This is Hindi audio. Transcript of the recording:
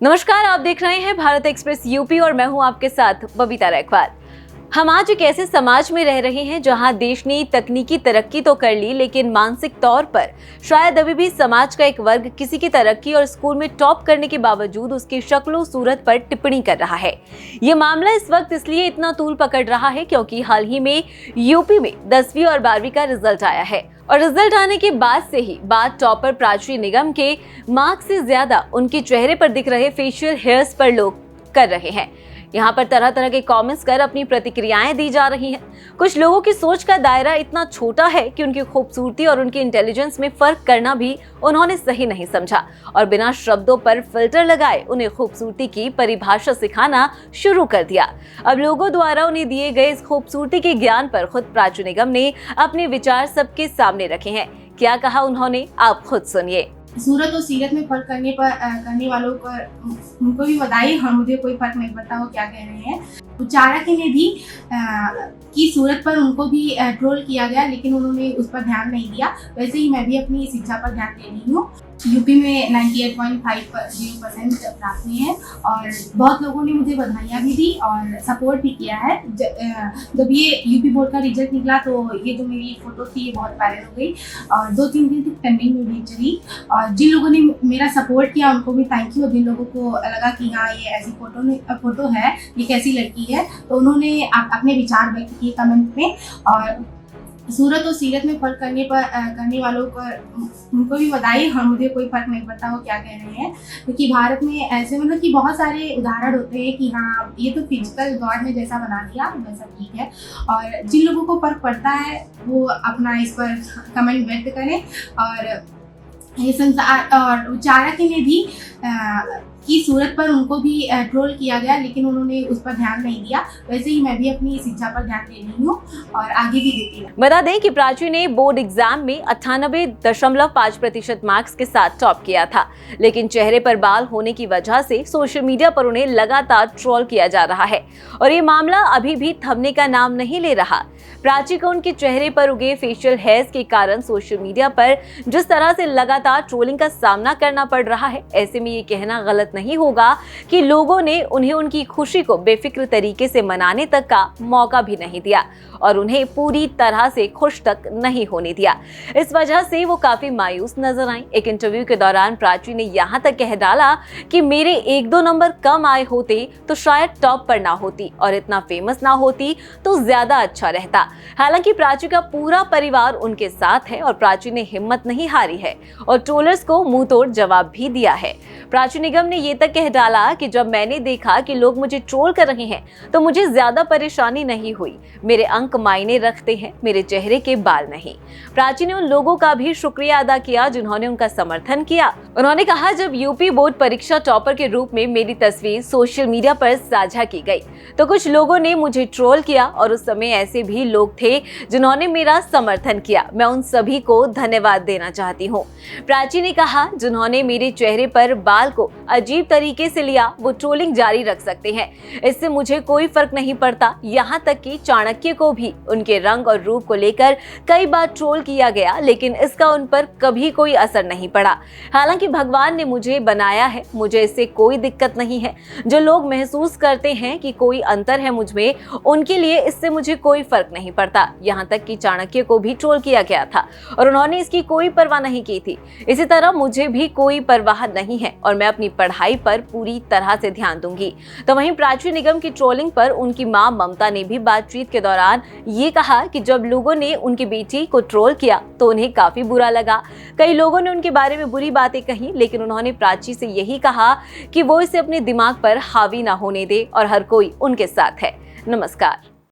नमस्कार, आप देख रहे हैं भारत एक्सप्रेस यूपी और मैं हूं आपके साथ बबीता रैकवार। हम आज एक ऐसे समाज में रह रहे हैं जहां देश ने तकनीकी तरक्की तो कर ली, लेकिन मानसिक तौर पर शायद अभी भी समाज का एक वर्ग किसी की तरक्की और स्कूल में टॉप करने के बावजूद उसकी शक्लो सूरत पर टिप्पणी कर रहा है। ये मामला इस वक्त इसलिए इतना तूल पकड़ रहा है क्योंकि हाल ही में यूपी में 10वीं और 12वीं का रिजल्ट आया है और रिजल्ट आने के बाद से ही बात टॉपर प्राची निगम के मार्क्स से ज्यादा उनके चेहरे पर दिख रहे फेशियल हेयर्स पर लोग कर रहे हैं। यहाँ पर तरह तरह के कमेंट्स कर अपनी प्रतिक्रियाएं दी जा रही हैं। कुछ लोगों की सोच का दायरा इतना छोटा है कि उनकी खूबसूरती और उनकी इंटेलिजेंस में फर्क करना भी उन्होंने सही नहीं समझा और बिना शब्दों पर फिल्टर लगाए उन्हें खूबसूरती की परिभाषा सिखाना शुरू कर दिया। अब लोगों द्वारा उन्हें दिए गए इस खूबसूरती के ज्ञान पर खुद प्राची निगम ने अपने विचार सबके सामने रखे हैं। क्या कहा उन्होंने, आप खुद सुनिए। सूरत और सीरत में फर्क करने वालों को उनको भी बधाई और मुझे कोई फर्क नहीं पड़ता वो क्या कह रहे हैं। उचारक ने भी की सूरत पर उनको भी ट्रोल किया गया, लेकिन उन्होंने उस पर ध्यान नहीं दिया। वैसे ही मैं भी अपनी शिक्षा पर ध्यान दे रही हूँ। यूपी में 98.50% प्राप्त हुए हैं और बहुत लोगों ने मुझे बधाइयाँ भी दी और सपोर्ट भी किया है। जब ये यूपी बोर्ड का रिजल्ट निकला तो ये जो मेरी फोटो थी ये बहुत वायरल हो गई और 2-3 दिन तक ट्रेंडिंग में भी चली। और जिन लोगों ने मेरा सपोर्ट किया उनको भी थैंक यू। जिन लोगों को लगा कि हाँ ये ऐसी फोटो है, ये कैसी लड़की है, तो उन्होंने अपने विचार व्यक्त किए कमेंट में। और सूरत और सीरत में फर्क करने वालों को उनको भी बधाई और मुझे कोई फर्क नहीं पड़ता वो क्या कह रहे हैं। क्योंकि भारत में ऐसे कि बहुत सारे उदाहरण होते हैं कि हाँ ये तो फिजिकल गॉड ने जैसा बना दिया वैसा ठीक है। और जिन लोगों को फर्क पड़ता है वो अपना इस पर कमेंट व्यक्त करें। और ये संसार और उचारक ने भी की सूरत पर उनको भी ट्रोल किया गया, लेकिन उन्होंने उस पर ध्यान नहीं दिया। वैसे ही मैं भी अपनी शिक्षा पर ध्यान दे रही हूँ और आगे भी देती हूँ। बता दें कि प्राची ने बोर्ड एग्जाम में 98.5% मार्क्स के साथ टॉप किया था, लेकिन चेहरे पर बाल होने की वजह से सोशल मीडिया पर उन्हें लगातार ट्रोल किया जा रहा है और ये मामला अभी भी थमने का नाम नहीं ले रहा। प्राची को उनके चेहरे पर उगे फेशियल हेयर्स के कारण सोशल मीडिया पर जिस तरह से लगातार ट्रोलिंग का सामना करना पड़ रहा है, ऐसे में ये कहना गलत नहीं होगा कि लोगों ने उन्हें उनकी खुशी को बेफिक्र तरीके से मनाने तक का मौका भी नहीं दिया और उन्हें पूरी तरह से खुश तक नहीं होने दिया। इस वजह से वो काफी मायूस नजर आई। एक इंटरव्यू के दौरान प्राची ने यहाँ तक कह डाला कि मेरे 1-2 नंबर कम आए होते तो शायद टॉप पर ना होती और इतना फेमस ना होती तो ज्यादा अच्छा रहता। हालांकि प्राची का पूरा परिवार उनके साथ है और प्राची ने हिम्मत नहीं हारी है और ट्रोलर्स को मुंह तोड़ जवाब भी दिया है। प्राची निगम ने ये तक कह डाला कि जब मैंने देखा कि लोग मुझे ट्रोल कर रहे हैं तो मुझे ज्यादा परेशानी नहीं हुई। मेरे अंक मायने रखते हैं, मेरे चेहरे के बाल नहीं। प्राची ने उन लोगों का भी शुक्रिया अदा किया जिन्होंने उनका समर्थन किया। उन्होंने कहा, जब यूपी बोर्ड परीक्षा टॉपर के रूप में मेरी तस्वीर सोशल मीडिया पर साझा की गई तो कुछ लोगों ने मुझे ट्रोल किया और उस समय ऐसे भी लोग थे जिन्होंने मेरा समर्थन किया। मैं उन सभी को धन्यवाद देना चाहती हूँ। प्राची ने कहा, जिन्होंने मेरे चेहरे पर बाल को अजीब तरीके से लिया वो ट्रोलिंग जारी रख सकते हैं, इससे मुझे कोई फर्क नहीं पड़ता। यहाँ तक कि चाणक्य को भी उनके रंग और रूप को लेकर कई बार ट्रोल किया गया, लेकिन इसका उन पर कभी कोई असर नहीं पड़ा। हालांकि भगवान ने मुझे बनाया है, मुझे इससे कोई दिक्कत नहीं है। जो लोग महसूस करते हैं कि कोई अंतर है मुझ में, उनके लिए इससे मुझे कोई फर्क नहीं पड़ता। यहाँ तक कि चाणक्य को भी ट्रोल किया गया था और उन्होंने इसकी कोई परवाह नहीं की थी। इसी तरह मुझे भी कोई परवाह नहीं है और मैं अपनी पढ़ाई पर पूरी तरह से ध्यान दूंगी। तो वहीं प्राची निगम की ट्रोलिंग पर उनकी मां ममता ने भी बातचीत के दौरान ये कहा कि जब लोगों ने उनकी बेटी को ट्रोल किया तो उन्हें काफी बुरा लगा। कई लोगों ने उनके बारे में बुरी बातें कही, लेकिन उन्होंने प्राची से यही कहा कि वो इसे अपने दिमाग पर हावी ना होने दे और हर कोई उनके साथ है। नमस्कार।